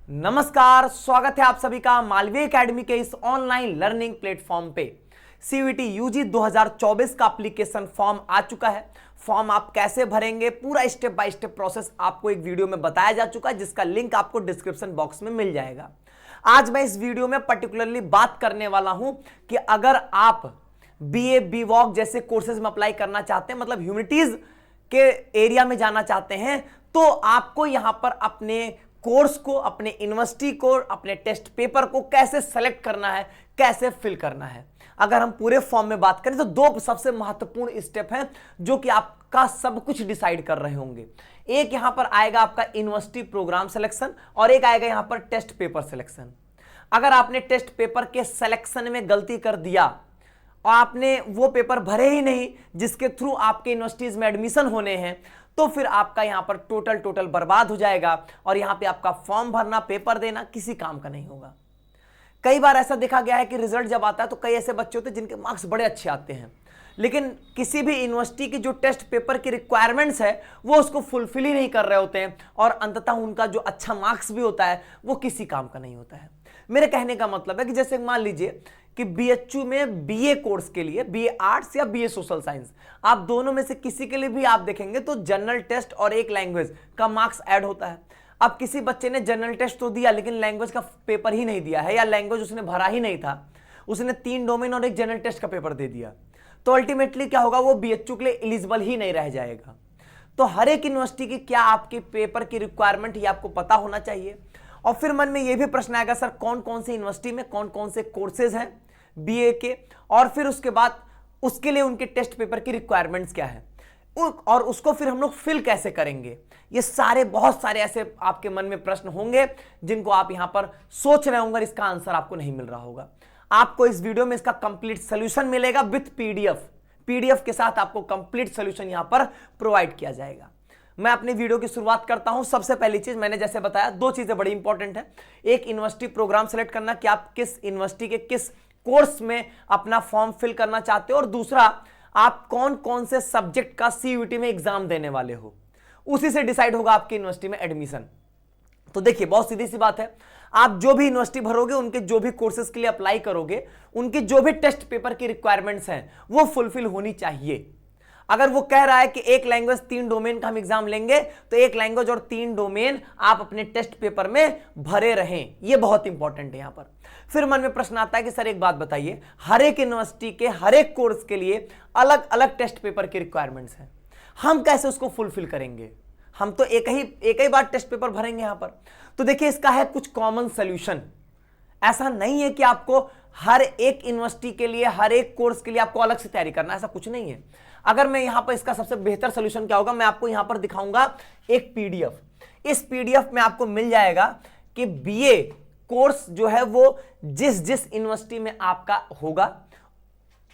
नमस्कार, स्वागत है आप सभी का मालवीय एकेडमी के इस ऑनलाइन लर्निंग प्लेटफॉर्म पे। सीयूईटी यूजी 2024 का एप्लीकेशन फॉर्म आ चुका है। फॉर्म आप कैसे भरेंगे, पूरा स्टेप बाय स्टेप प्रोसेस आपको एक वीडियो में बताया जा चुका है, जिसका लिंक आपको डिस्क्रिप्शन बॉक्स में मिल जाएगा। आज मैं इस वीडियो में पर्टिकुलरली बात करने वाला हूं कि अगर आप बीए बीवॉक जैसे कोर्सेज में अप्लाई करना चाहते हैं, मतलब ह्यूमैनिटीज के एरिया में जाना चाहते हैं, तो आपको यहां पर अपने कोर्स को, अपने यूनिवर्सिटी को, अपने टेस्ट पेपर को कैसे सेलेक्ट करना है, कैसे फिल करना है। अगर हम पूरे फॉर्म में बात करें तो दो सबसे महत्वपूर्ण स्टेप हैं जो कि आपका सब कुछ डिसाइड कर रहे होंगे। एक यहां पर आएगा आपका यूनिवर्सिटी प्रोग्राम सिलेक्शन और एक आएगा यहां पर टेस्ट पेपर सिलेक्शन। अगर आपने टेस्ट पेपर के सिलेक्शन में गलती कर दिया और आपने वो पेपर भरे ही नहीं जिसके थ्रू आपके यूनिवर्सिटीज में एडमिशन होने हैं, तो फिर आपका यहां पर टोटल बर्बाद हो जाएगा और यहां पे आपका फॉर्म भरना, पेपर देना किसी काम का नहीं होगा। कई बार ऐसा देखा गया है कि रिजल्ट जब आता है तो कई ऐसे बच्चे होते हैं जिनके मार्क्स बड़े अच्छे आते हैं, लेकिन किसी भी यूनिवर्सिटी की जो टेस्ट पेपर की रिक्वायरमेंट्स है वो उसको फुलफिल ही नहीं कर रहे होते हैं और अंततः उनका जो अच्छा मार्क्स भी होता है वो किसी काम का नहीं होता है। मेरे कहने का मतलब है कि जैसे मान लीजिए कि बीएचयू में बीए कोर्स के लिए, बीए आर्ट्स या बीए सोशल साइंस, आप दोनों में से किसी के लिए भी आप देखेंगे तो जनरल टेस्ट और एक लैंग्वेज का मार्क्स ऐड होता है। अब किसी बच्चे ने जनरल टेस्ट तो दिया लेकिन लैंग्वेज का पेपर ही नहीं दिया है, या लैंग्वेज उसने भरा ही नहीं था, उसने 3 डोमेन और एक जनरल टेस्ट का पेपर दे दिया, तो अल्टीमेटली क्या होगा, वो बीएचयू के लिए एलिजिबल ही नहीं रह जाएगा। तो हर एक यूनिवर्सिटी की क्या आपके पेपर की रिक्वायरमेंट ये आपको पता होना चाहिए। और फिर मन में ये भी प्रश्न आएगा, सर कौन कौन से यूनिवर्सिटी में कौन कौन से कोर्सेज हैं बीए के, और फिर उसके बाद उसके लिए उनके टेस्ट पेपर की रिक्वायरमेंट्स क्या है और उसको फिर हम लोग फिल कैसे करेंगे। ये सारे बहुत सारे ऐसे आपके मन में प्रश्न होंगे जिनको आप यहां पर सोच रहे होंगे, इसका आंसर आपको नहीं मिल रहा होगा। आपको इस वीडियो में इसका कंप्लीट सोल्यूशन मिलेगा विथ पीडीएफ के साथ आपको कंप्लीट सोल्यूशन यहां पर प्रोवाइड किया जाएगा। मैं अपने वीडियो की शुरुआत करता हूं। सबसे पहली चीज मैंने जैसे बताया, 2 चीजें बड़ी इंपॉर्टेंट है। एक यूनिवर्सिटी प्रोग्राम सेलेक्ट करना कि आप किस यूनिवर्सिटी के किस कोर्स में अपना फॉर्म फिल करना चाहते हो, और दूसरा आप कौन कौन से सब्जेक्ट का सीयूईटी में एग्जाम देने वाले हो, उसी से डिसाइड होगा आपकी यूनिवर्सिटी में एडमिशन। तो देखिए बहुत सीधी सी बात है, आप जो भी यूनिवर्सिटी भरोगे, उनके जो भी कोर्सेज के लिए अप्लाई करोगे, उनके जो भी टेस्ट पेपर की रिक्वायरमेंट्स हैं वो फुलफिल होनी चाहिए। अगर वो कह रहा है कि एक लैंग्वेज 3 डोमेन का हम एग्जाम लेंगे, तो एक लैंग्वेज और 3 डोमेन आप अपने टेस्ट पेपर में भरे रहें, ये बहुत इंपॉर्टेंट है यहां पर। फिर मन में प्रश्न आता है कि सर एक बात बताइए, हर एक यूनिवर्सिटी के हर एक कोर्स के लिए अलग अलग टेस्ट पेपर की रिक्वायरमेंट्स हैं, हम कैसे उसको फुलफिल करेंगे? हम तो एक ही बार टेस्ट पेपर भरेंगे यहां पर। तो देखिए इसका है कुछ कॉमन सोल्यूशन। ऐसा नहीं है कि आपको हर एक यूनिवर्सिटी के लिए, हर एक कोर्स के लिए आपको अलग से तैयारी करना, ऐसा कुछ नहीं है। अगर मैं यहां पर इसका सबसे बेहतर सोल्यूशन क्या होगा, मैं आपको यहां पर दिखाऊंगा एक पीडीएफ। इस पीडीएफ में आपको मिल जाएगा कि बीए कोर्स जो है वो जिस जिस यूनिवर्सिटी में आपका होगा,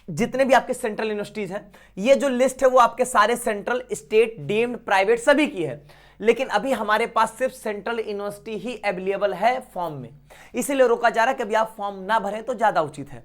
जितने भी आपके सेंट्रल यूनिवर्सिटीज हैं, ये जो लिस्ट है वो आपके सारे सेंट्रल, स्टेट, डीम्ड, प्राइवेट सभी की है। लेकिन अभी हमारे पास सिर्फ सेंट्रल यूनिवर्सिटी ही अवेलेबल है फॉर्म में, इसीलिए रोका जा रहा है कि अभी आप फॉर्म ना भरें तो ज्यादा उचित है।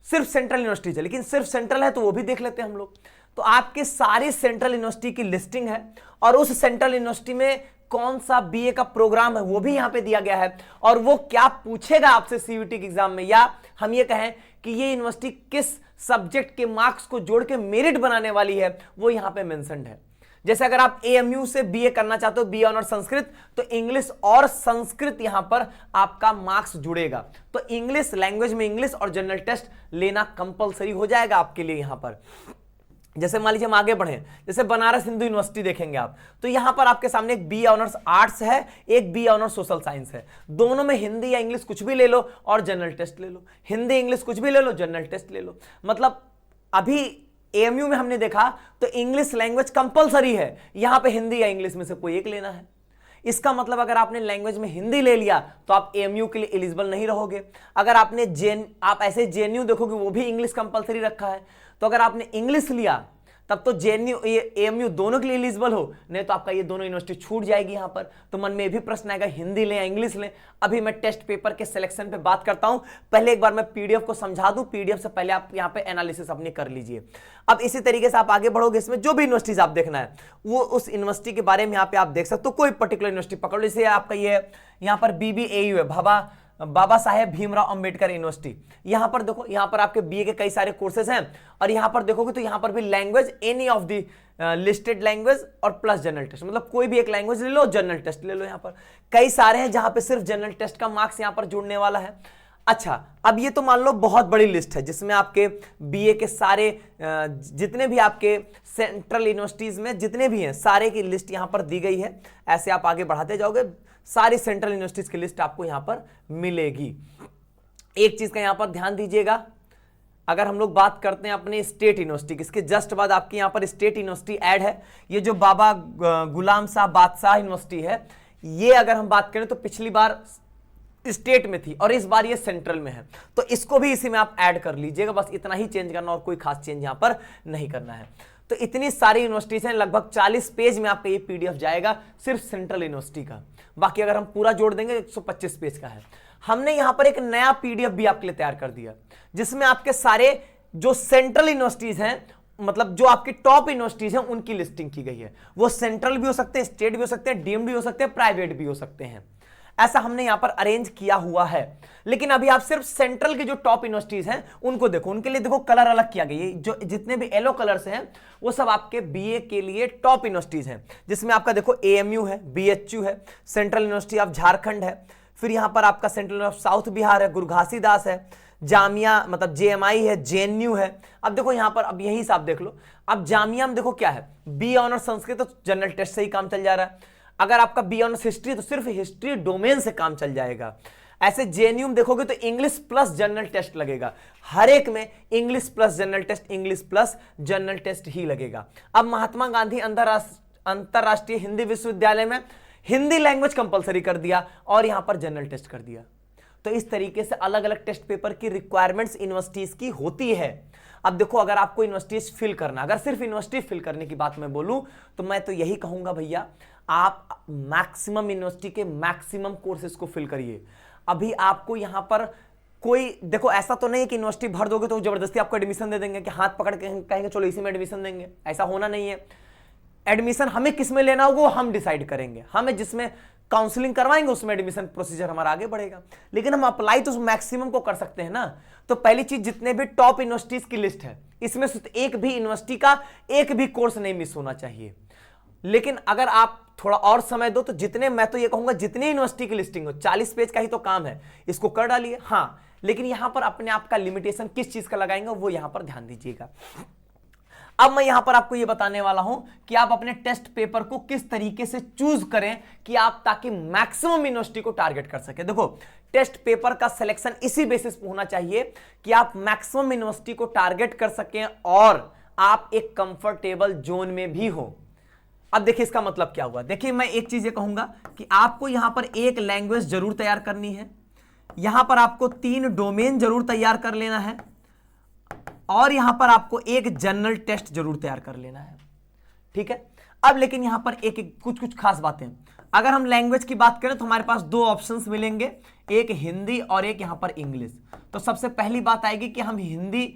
सिर्फ सेंट्रल यूनिवर्सिटीज है, लेकिन सिर्फ सेंट्रल है तो वो भी देख लेते हैं हम लोग। तो आपकी सारी सेंट्रल यूनिवर्सिटी की लिस्टिंग है और उस सेंट्रल यूनिवर्सिटी में कौन सा बीए का प्रोग्राम है वो भी यहां पे दिया गया है, और वो क्या पूछेगा आपसे सीयूईटी के एग्जाम में, या हम ये कहें कि ये यूनिवर्सिटी किस सब्जेक्ट के मार्क्स को जोड़ के मेरिट बनाने वाली है, वो यहां पे मेंशन्ड है। जैसे अगर आप एएमयू से बीए करना चाहते हो, बीए ऑनर संस्कृत, तो इंग्लिश और संस्कृत यहां पर आपका मार्क्स जुड़ेगा। तो इंग्लिश लैंग्वेज में इंग्लिश और जनरल टेस्ट लेना कंपलसरी हो जाएगा आपके लिए यहां पर। जैसे मान लीजिए हम आगे बढ़े, जैसे बनारस हिंदू यूनिवर्सिटी देखेंगे आप, तो यहां पर आपके सामने एक बीए ऑनर्स आर्ट्स है, एक बीए ऑनर्स सोशल साइंस है। दोनों में हिंदी या इंग्लिश कुछ भी ले लो और जनरल टेस्ट ले लो, हिंदी इंग्लिश कुछ भी ले लो, जनरल टेस्ट ले लो। मतलब अभी एएमयू में हमने देखा तो इंग्लिश लैंग्वेज कंपलसरी है, यहां पे हिंदी या इंग्लिश में से कोई एक लेना है। इसका मतलब अगर आपने लैंग्वेज में हिंदी ले लिया तो आप एएमयू के लिए एलिजिबल नहीं रहोगे। अगर आप ऐसे जेएनयू देखोगे वो भी इंग्लिश कंपलसरी रखा है, तो अगर आपने इंग्लिश लिया तब तो जेएनयू ये एएमयू दोनों के लिए एलिजिबल हो, नहीं तो आपका ये दोनों यूनिवर्सिटी छूट जाएगी। यहाँ पर तो मन में भी प्रश्न आएगा हिंदी लें या इंग्लिश लें। अभी मैं टेस्ट पेपर के सिलेक्शन पे बात करता हूं, पहले एक बार मैं पीडीएफ को समझा दूं, पीडीएफ से पहले आप यहाँ पे एनालिसिस अपनी कर लीजिए। अब इसी तरीके से आप आगे बढ़ोगे, इसमें जो भी यूनिवर्सिटीज आप देखना है वो उस यूनिवर्सिटी के बारे में यहाँ पे आप देख सकते हो। कोई पर्टिकुलर यूनिवर्सिटी पकड़ लो, जैसे आपका ये यहाँ पर बीबीएयू है, बाबा साहेब भीमराव अंबेडकर यूनिवर्सिटी। यहां पर देखो, यहां पर आपके बीए के कई सारे कोर्सेज हैं, और यहां पर देखोगे तो यहां पर भी language any of the listed language और प्लस जनरल टेस्ट, मतलब कोई भी एक लैंग्वेज ले लो, जनरल टेस्ट ले लो। यहां पर कई सारे हैं जहां पे सिर्फ जनरल टेस्ट का मार्क्स यहां पर जुड़ने वाला है। अच्छा, अब ये तो मान लो बहुत बड़ी लिस्ट है जिसमें आपके बीए के सारे जितने भी आपके सेंट्रल यूनिवर्सिटीज में जितने भी हैं सारे की लिस्ट यहां पर दी गई है। ऐसे आप आगे बढ़ाते जाओगे, सारी सेंट्रल यूनिवर्सिटीज की लिस्ट आपको यहां पर मिलेगी। एक चीज का यहां पर ध्यान दीजिएगा, अगर हम लोग बात करते हैं अपने स्टेट यूनिवर्सिटी की, इसके जस्ट बाद आपकी यहां पर स्टेट यूनिवर्सिटी ऐड है। ये जो बाबा गुलाम शाह बादशाह यूनिवर्सिटी है, ये अगर हम बात करें तो पिछली बार स्टेट में थी और इस बार ये सेंट्रल में है, तो इसको भी इसी में आप ऐड कर लीजिएगा। बस इतना ही चेंज करना और कोई खास चेंज यहां पर नहीं करना है। तो इतनी सारी यूनिवर्सिटीज हैं, लगभग 40 पेज में आपका ये पीडीएफ जाएगा सिर्फ सेंट्रल यूनिवर्सिटी का। बाकी अगर हम पूरा जोड़ देंगे 125 पेज का है। हमने यहां पर एक नया पीडीएफ भी आपके लिए तैयार कर दिया, जिसमें आपके सारे जो सेंट्रल यूनिवर्सिटीज हैं, मतलब जो आपकी टॉप यूनिवर्सिटीज हैं, उनकी लिस्टिंग की गई है। वो सेंट्रल भी हो सकते हैं, स्टेट भी हो सकते हैं, डीम्ड भी हो सकते हैं, प्राइवेट भी हो सकते हैं। ऐसा हमने यहां पर अरेंज किया हुआ है। लेकिन अभी आप सिर्फ सेंट्रल की जो टॉप यूनिवर्सिटीज हैं उनको देखो, उनके लिए देखो कलर अलग किया गया है। जो जितने भी येलो कलर्स हैं वो सब आपके बीए के लिए टॉप यूनिवर्सिटीज हैं, जिसमें आपका देखो एएमयू है, बीएचयू है, सेंट्रल यूनिवर्सिटी ऑफ झारखंड है, फिर यहां पर आपका सेंट्रल ऑफ साउथ बिहार है, गुरु घासीदास है, जामिया मतलब जेएमआई है, जेएनयू है। अब देखो यहां पर अब यही हिसाब देख लो। अब जामिया में देखो क्या है, बी ऑनर संस्कृत, तो जनरल टेस्ट से ही काम चल जा रहा है। अगर आपका बी ऑनर्स हिस्ट्री तो सिर्फ हिस्ट्री डोमेन से काम चल जाएगा। ऐसे जेएनयू में देखोगे तो इंग्लिश प्लस जनरल टेस्ट लगेगा, हर एक में English plus general test, English plus general test ही लगेगा। अब महात्मा गांधी अंतरराष्ट्रीय हिंदी विश्वविद्यालय में हिंदी लैंग्वेज कंपलसरी कर दिया और यहां पर जनरल टेस्ट कर दिया। तो इस तरीके से अलग अलग टेस्ट पेपर की रिक्वायरमेंट्स यूनिवर्सिटीज की होती है। अब देखो, अगर आपको यूनिवर्सिटीज फिल करना, अगर सिर्फ यूनिवर्सिटी फिल करने की बात मैं बोलूं तो मैं तो यही कहूंगा भैया, आप मैक्सिमम यूनिवर्सिटी के मैक्सिमम कोर्सेज को फिल करिए। अभी आपको यहां पर कोई देखो, ऐसा तो नहीं कि यूनिवर्सिटी भर दोगे तो जबरदस्ती आपको एडमिशन दे देंगे कि हाथ पकड़ के कहेंगे चलो इसी में एडमिशन देंगे, ऐसा होना नहीं है। एडमिशन हमें किस में लेना होगा वो हम डिसाइड करेंगे, हमें जिसमें काउंसलिंग करवाएंगे उसमें एडमिशन प्रोसीजर हमारा आगे बढ़ेगा। लेकिन हम अप्लाई तो मैक्सिमम को कर सकते हैं ना। तो पहली चीज, जितने भी टॉप यूनिवर्सिटीज की लिस्ट है इसमें से एक भी यूनिवर्सिटी का एक भी कोर्स नहीं मिस होना चाहिए। लेकिन अगर आप थोड़ा और समय दो तो जितने, मैं तो ये कहूंगा जितनी यूनिवर्सिटी की लिस्टिंग हो, 40 पेज का ही तो काम है, इसको कर डालिए। हाँ, लेकिन यहां पर अपने आप का लिमिटेशन किस चीज का लगाएंगे वो यहां पर ध्यान दीजिएगा। अब मैं यहां पर आपको यह बताने वाला हूं कि आप अपने टेस्ट पेपर को किस तरीके से चूज करें कि आप ताकि मैक्सिमम यूनिवर्सिटी को टारगेट कर सके। देखो, टेस्ट पेपर का सिलेक्शन इसी बेसिस पे होना चाहिए कि आप मैक्सिमम यूनिवर्सिटी को टारगेट कर सकें और आप एक कंफर्टेबल जोन में भी हो। अब देखिए इसका मतलब क्या हुआ। देखिए, मैं एक चीज ये कहूंगा कि आपको यहां पर एक लैंग्वेज जरूर तैयार करनी है, यहां पर आपको 3 डोमेन जरूर तैयार कर लेना है, और यहां पर आपको एक जनरल टेस्ट जरूर तैयार कर लेना है। ठीक है। अब लेकिन यहां पर एक कुछ खास बातें, अगर हम लैंग्वेज की बात करें तो हमारे पास 2 ऑप्शंस मिलेंगे, एक हिंदी और एक यहां पर इंग्लिश। तो सबसे पहली बात आएगी कि हम हिंदी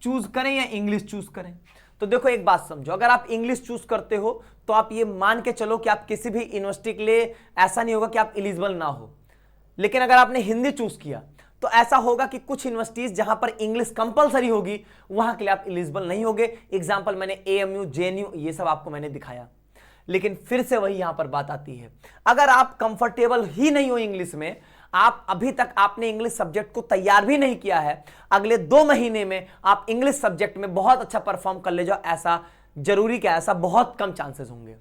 चूज करें या इंग्लिश चूज करें। तो देखो, एक बात समझो, अगर आप इंग्लिश चूज करते हो तो आप ये मान के चलो कि आप किसी भी यूनिवर्सिटी के लिए ऐसा नहीं होगा कि आप एलिजिबल ना हो। लेकिन अगर आपने हिंदी चूज किया तो ऐसा होगा कि कुछ यूनिवर्सिटीज जहां पर इंग्लिश कंपलसरी होगी वहां के लिए आप एलिजिबल नहीं होगे। एग्जांपल मैंने एएमयू, जेएनयू, ये सब आपको मैंने दिखाया। लेकिन फिर से वही यहां पर बात आती है, अगर आप कंफर्टेबल ही नहीं हो इंग्लिश में, आप अभी तक आपने इंग्लिश सब्जेक्ट को तैयार भी नहीं किया है, अगले 2 महीने में आप इंग्लिश सब्जेक्ट में बहुत अच्छा परफॉर्म कर ले जाओ, ऐसा जरूरी क्या, ऐसा बहुत कम चांसेस होंगे।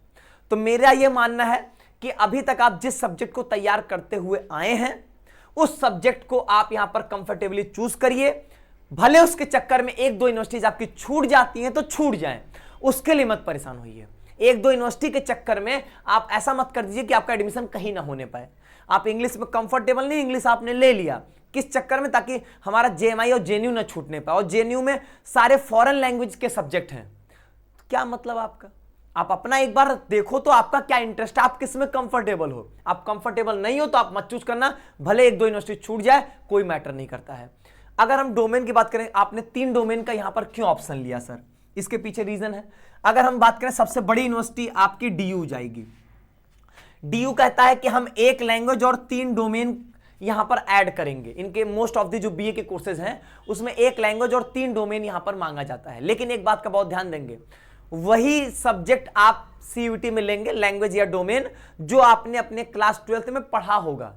तो मेरा यह मानना है कि अभी तक आप जिस सब्जेक्ट को तैयार करते हुए आए हैं उस सब्जेक्ट को आप यहां पर कंफर्टेबली चूज करिए। भले उसके चक्कर में 1-2 यूनिवर्सिटीज आपकी छूट जाती हैं तो छूट जाएं, उसके लिए मत परेशान होइए। 1-2 यूनिवर्सिटी के चक्कर में आप ऐसा मत कर दीजिए कि आपका एडमिशन कहीं ना होने पाए। आप इंग्लिश में कंफर्टेबल नहीं, इंग्लिश आपने ले लिया, किस चक्कर में, ताकि हमारा जेएमआई और जेएनयू ना छूटने पाए। और जेएनयू में सारे फॉरेन लैंग्वेज के सब्जेक्ट हैं, क्या मतलब आपका? आप अपना एक बार देखो तो आपका क्या इंटरेस्ट है, आप किस में कंफर्टेबल हो। आप कंफर्टेबल नहीं हो तो आप मत चूज करना, भले एक दो यूनिवर्सिटी छूट जाए, कोई मैटर नहीं करता है। अगर हम डोमेन की बात करें, आपने 3 डोमेन का यहां पर क्यों ऑप्शन लिया सर? इसके पीछे रीजन है। अगर हम बात करें, सबसे बड़ी यूनिवर्सिटी आपकी डीयू जाएगी। डीयू कहता है कि हम एक लैंग्वेज और 3 डोमेन यहां पर ऐड करेंगे। इनके मोस्ट ऑफ द जो बीए के कोर्सेज हैं उसमें एक लैंग्वेज और 3 डोमेन यहां पर मांगा जाता है। लेकिन एक बात का बहुत ध्यान देंगे, वही सब्जेक्ट आप सीयूटी में लेंगे, लैंग्वेज या डोमेन, जो आपने अपने क्लास 12th में पढ़ा होगा।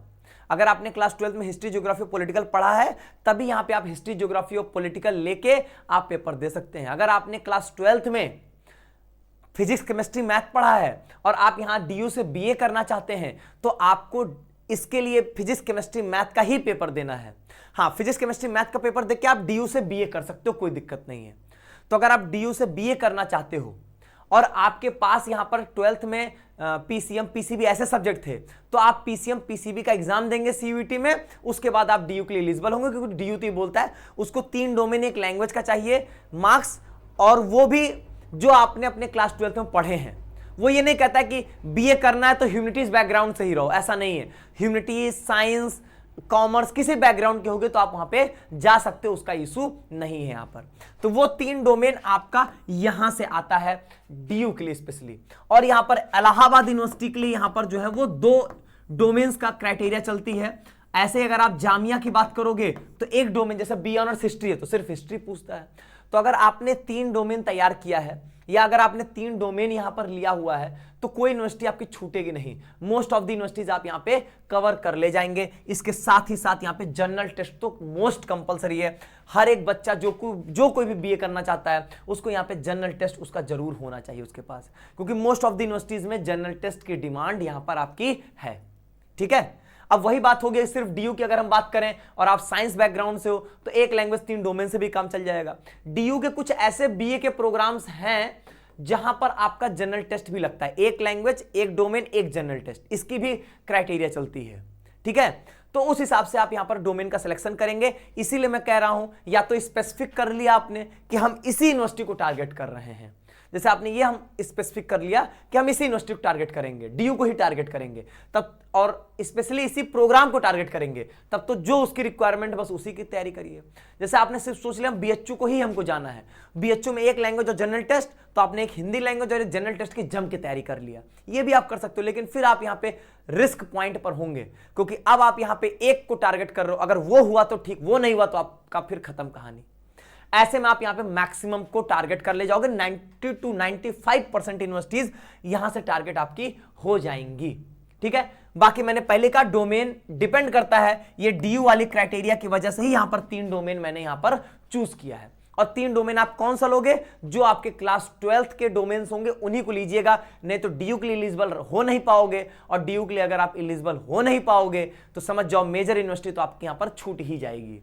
अगर आपने क्लास 12th में हिस्ट्री, ज्योग्राफी, पॉलिटिकल पढ़ा है, तभी यहां पे आप हिस्ट्री, ज्योग्राफी और पॉलिटिकल लेके आप पेपर दे सकते हैं। अगर आपने क्लास 12th में फिजिक्स, केमिस्ट्री, मैथ पढ़ा है और आप यहां डीयू से बीए करना चाहते हैं, तो आपको इसके लिए फिजिक्स, केमिस्ट्री, मैथ का ही पेपर देना है। हाँ, फिजिक्स, केमिस्ट्री, मैथ का पेपर देके आप डीयू से बीए कर सकते हो, कोई दिक्कत नहीं है। तो अगर आप डीयू से बीए करना चाहते हो और आपके पास यहां पर 12th में पीसीएम, पीसीबी ऐसे सब्जेक्ट थे, तो आप पीसीएम, पीसीबी का एग्जाम देंगे सीयूटी में, उसके बाद आप डीयू के लिए एलिजिबल होंगे। क्योंकि डीयू तो बोलता है उसको 3 डोमेन, एक लैंग्वेज का चाहिए मार्क्स, और वो भी जो आपने अपने क्लास 12th में पढ़े हैं। वो ये नहीं कहता कि बीए करना है तो ह्यूमैनिटीज बैकग्राउंड से ही रहो, ऐसा नहीं है। ह्यूमैनिटीज, साइंस, कॉमर्स, किसी बैकग्राउंड के होगे तो आप वहां पे जा सकते हो, उसका इशू नहीं है यहां पर। तो वो 3 डोमेन आपका यहां से आता है डीयू के लिए स्पेशली। और यहां पर इलाहाबाद यूनिवर्सिटी के लिए यहां पर जो है वो 2 डोमेन्स का क्राइटेरिया चलती है। ऐसे अगर आप जामिया की बात करोगे तो एक डोमेन, जैसे बी ऑनर्स हिस्ट्री है तो सिर्फ हिस्ट्री पूछता है। तो अगर आपने 3 डोमेन तैयार किया है, या अगर आपने 3 डोमेन यहां पर लिया हुआ है, तो कोई यूनिवर्सिटी आपकी छूटेगी नहीं। मोस्ट ऑफ द यूनिवर्सिटीज आप यहां पे कवर कर ले जाएंगे। इसके साथ ही साथ यहां पे जनरल टेस्ट तो मोस्ट कंपलसरी है। हर एक बच्चा जो कोई भी बीए करना चाहता है, उसको यहां पे जनरल टेस्ट उसका जरूर होना चाहिए उसके पास, क्योंकि मोस्ट ऑफ द यूनिवर्सिटीज में जनरल टेस्ट की डिमांड यहां पर आपकी है। ठीक है, अब वही बात हो गई सिर्फ डीयू की। अगर हम बात करें और आप साइंस बैकग्राउंड से हो तो एक लैंग्वेज 3 डोमेन से भी काम चल जाएगा। डीयू के कुछ ऐसे बीए के प्रोग्राम्स हैं जहां पर आपका जनरल टेस्ट भी लगता है, एक लैंग्वेज, एक डोमेन, एक जनरल टेस्ट, इसकी भी क्राइटेरिया चलती है। ठीक है, तो उस हिसाब से आप यहां पर डोमेन का सिलेक्शन करेंगे। इसीलिए मैं कह रहा हूं, या तो स्पेसिफिक कर लिया आपने कि हम इसी यूनिवर्सिटी को टारगेट कर रहे हैं, जैसे आपने ये हम स्पेसिफिक कर लिया कि हम इसी यूनिवर्सिटी को टारगेट करेंगे, डीयू को ही टारगेट करेंगे, तब और स्पेशली इसी प्रोग्राम को टारगेट करेंगे, तब तो जो उसकी रिक्वायरमेंट बस उसी की तैयारी करिए। जैसे आपने सिर्फ सोच लिया बीएचयू को ही हमको जाना है, बीएचयू में एक लैंग्वेज और जनरल टेस्ट, तो आपने एक हिंदी लैंग्वेज और एक जनरल टेस्ट की जम की तैयारी कर लिया। ये भी आप कर सकते हो, लेकिन फिर आप यहाँ पे रिस्क पॉइंट पर होंगे, क्योंकि अब आप यहाँ पे एक को टारगेट कर रहे हो। अगर वो हुआ तो ठीक, वो नहीं हुआ तो आपका फिर खत्म कहानी। ऐसे में आप यहां पे मैक्सिमम को टारगेट कर ले जाओगे। 90 to 95% यूनिवर्सिटीज यहां से टारगेट आपकी हो जाएंगी। ठीक है, बाकी मैंने पहले का डोमेन डिपेंड करता है, ये डीयू वाली क्राइटेरिया की वजह से ही यहां पर 3 डोमेन मैंने यहां पर चूज किया है। और 3 डोमेन आप कौन सा लोगे? जो आपके क्लास 12th के डोमेन्स होंगे उन्हीं को लीजिएगा, नहीं तो डीयू के लिए एलिजिबल हो नहीं पाओगे। और डीयू के लिए अगर आप एलिजिबल हो नहीं पाओगे तो समझ जाओ मेजर यूनिवर्सिटी तो आपके यहां पर छूट ही जाएगी।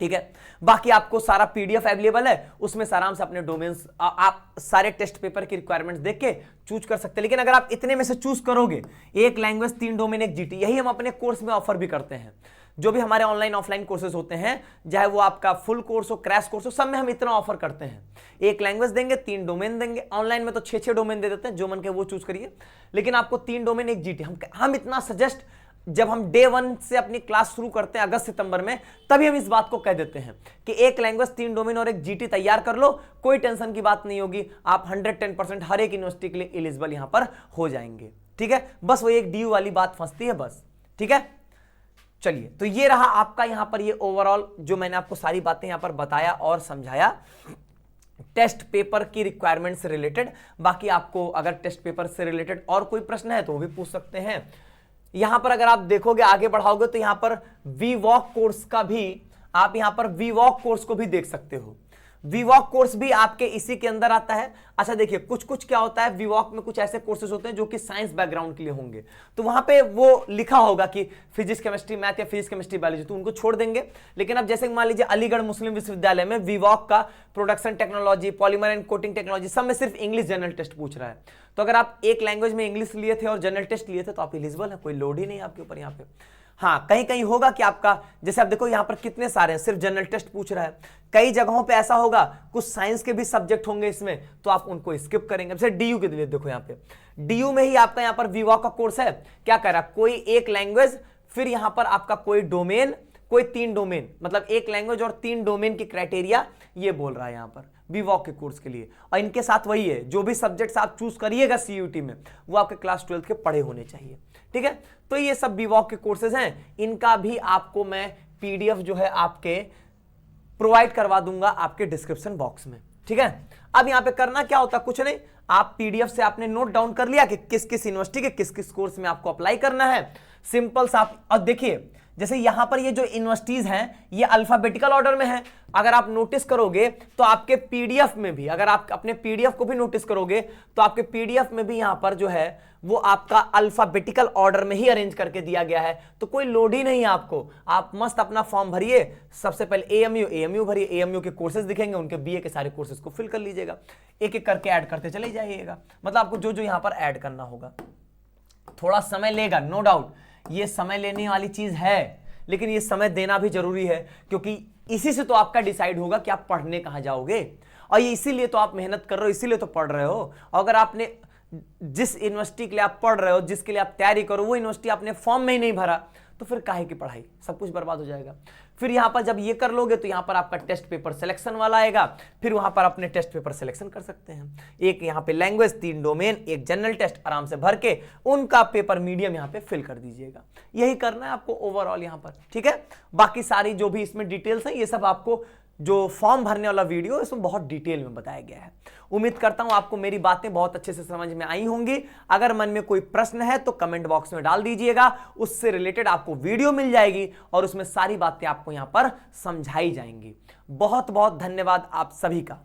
ठीक है, बाकी आपको सारा पीडीएफ अवेलेबल है, उसमें आराम से अपने डोमेन्स आप सारे टेस्ट पेपर की रिक्वायरमेंट्स देख के चूज कर सकते हैं। लेकिन अगर आप इतने में से चूज करोगे, एक लैंग्वेज, 3 डोमेन, एक जीटी, यही हम अपने कोर्स में ऑफर भी करते हैं। जो भी हमारे ऑनलाइन ऑफलाइन कोर्सेज होते हैं, चाहे वो आपका फुल कोर्स हो, क्रैश कोर्स हो, सब में हम इतना ऑफर करते हैं। एक लैंग्वेज देंगे, 3 डोमेन देंगे। ऑनलाइन में तो 6 डोमेन दे देते हैं, जो मन के वो चूज करिए। लेकिन आपको 3 डोमेन, एक जीटी, हम इतना सजेस्ट, जब हम डे 1 से अपनी क्लास शुरू करते हैं अगस्त सितंबर में, तभी हम इस बात को कह देते हैं कि एक लैंग्वेज, 3 डोमेन और एक जीटी तैयार कर लो, कोई टेंशन की बात नहीं होगी। आप 110% हर एक यूनिवर्सिटी के लिए एलिजिबल यहां पर हो जाएंगे। ठीक है, बस वो एक डीयू वाली बात फंसती है बस। ठीक है, चलिए, तो ये रहा आपका यहां पर ये ओवरऑल जो मैंने आपको सारी बातें यहां पर बताया और समझाया टेस्ट पेपर की रिक्वायरमेंट से रिलेटेड। बाकी आपको अगर टेस्ट पेपर से रिलेटेड और कोई प्रश्न है तो वो भी पूछ सकते हैं। यहां पर अगर आप देखोगे, आगे बढ़ाओगे, तो यहां पर वीवॉक कोर्स का भी, आप यहां पर वीवॉक कोर्स को भी देख सकते हो। वीवॉक कोर्स भी आपके इसी के अंदर आता है। अच्छा देखिए, कुछ क्या होता है, वीवॉक में कुछ ऐसे कोर्सेज होते हैं जो कि साइंस बैकग्राउंड के लिए होंगे, तो वहां पे वो लिखा होगा कि फिजिक्स, केमिस्ट्री, मैथ या फिजिक्स, केमिस्ट्री, बायोलॉजी, तो उनको छोड़ देंगे। लेकिन अब जैसे मान लीजिए अलीगढ़ मुस्लिम विश्वविद्यालय में वीवॉक का production technology, polymer and coating technology, सब में सिर्फ इंग्लिश जनरल टेस्ट पूछ रहा है। तो अगर आप एक लैंग्वेज में इंग्लिश लिए थे और जनरल टेस्ट लिए थे तो आप एलिजिबल है, कोई लोड ही नहीं आपके ऊपर यहाँ पे। हाँ, कहीं कहीं होगा कि आपका, जैसे आप देखो यहां पर कितने सारे हैं, सिर्फ जनरल टेस्ट पूछ रहा है। कई जगहों पे ऐसा होगा कुछ साइंस के भी सब्जेक्ट होंगे इसमें, तो आप उनको स्किप करेंगे। जैसे डीयू के लिए देखो, यहाँ पे डीयू में ही आपका यहाँ पर VWOC का कोर्स है, क्या कह रहा है, कोई एक लैंग्वेज, फिर यहां पर आपका कोई डोमेन, कोई 3 डोमेन, मतलब एक लैंग्वेज और 3 डोमेन की क्राइटेरिया ये बोल रहा है यहाँ पर VWOC के कोर्स के लिए। और इनके साथ वही है, जो भी सब्जेक्ट्स आप चूज करिएगा CUET में वो आपके क्लास 12 के पढ़े होने चाहिए, ठीक है। तो ये सब VWOC के कोर्सेज हैं, इनका भी आपको मैं PDF जो है आपके प्रोवाइड करवा दूंगा आपके डिस्क्रिप्शन बॉक्स में, ठीक है। अब यहां पे करना क्या होता है, कुछ नहीं, आप PDF से आपने नोट डाउन कर लिया कि किस किस यूनिवर्सिटी के किस किस कोर्स में आपको अप्लाई करना है, सिंपल सा। और देखिए जैसे यहां पर ये जो यूनिवर्सिटीज हैं ये अल्फाबेटिकल ऑर्डर में है। अगर आप नोटिस करोगे तो आपके PDF में भी, अगर आप अपने PDF को भी नोटिस करोगे तो आपके PDF में भी यहां पर जो है वो आपका अल्फाबेटिकल ऑर्डर में ही अरेंज करके दिया गया है। तो कोई लोड ही नहीं है आपको, आप मस्त अपना फॉर्म भरिए। सबसे पहले AMU भरिए, AMU के कोर्सेज दिखेंगे, उनके BA के सारे कोर्सेज को फिल कर लीजिएगा, एक एक करके ऐड करते चले जाइएगा। मतलब आपको जो जो यहां पर ऐड करना होगा, थोड़ा समय लेगा, नो डाउट ये समय लेने वाली चीज है, लेकिन ये समय देना भी जरूरी है, क्योंकि इसी से तो आपका डिसाइड होगा कि आप पढ़ने कहां जाओगे। और ये इसीलिए तो आप मेहनत कर रहे हो, इसीलिए तो पढ़ रहे हो। अगर आपने जिस यूनिवर्सिटी के लिए आप पढ़ रहे हो, जिसके लिए आप तैयारी करो, वो यूनिवर्सिटी आपने फॉर्म में ही नहीं भरा, तो फिर काहे की पढ़ाई, सब कुछ बर्बाद हो जाएगा। फिर यहां पर जब ये कर लोगे तो यहां पर आपका टेस्ट पेपर सिलेक्शन वाला आएगा, फिर वहां पर अपने टेस्ट पेपर सिलेक्शन कर सकते हैं। एक यहां पे लैंग्वेज, 3 डोमेन, एक जनरल टेस्ट, आराम से भर के उनका पेपर मीडियम यहां पे फिल कर दीजिएगा। यही करना है आपको ओवरऑल यहां पर, ठीक है। बाकी सारी जो भी इसमें डिटेल्स है, ये सब आपको जो फॉर्म भरने वाला वीडियो है इसमें बहुत डिटेल में बताया गया है। उम्मीद करता हूं आपको मेरी बातें बहुत अच्छे से समझ में आई होंगी। अगर मन में कोई प्रश्न है तो कमेंट बॉक्स में डाल दीजिएगा, उससे रिलेटेड आपको वीडियो मिल जाएगी और उसमें सारी बातें आपको यहां पर समझाई जाएंगी। बहुत बहुत धन्यवाद आप सभी का।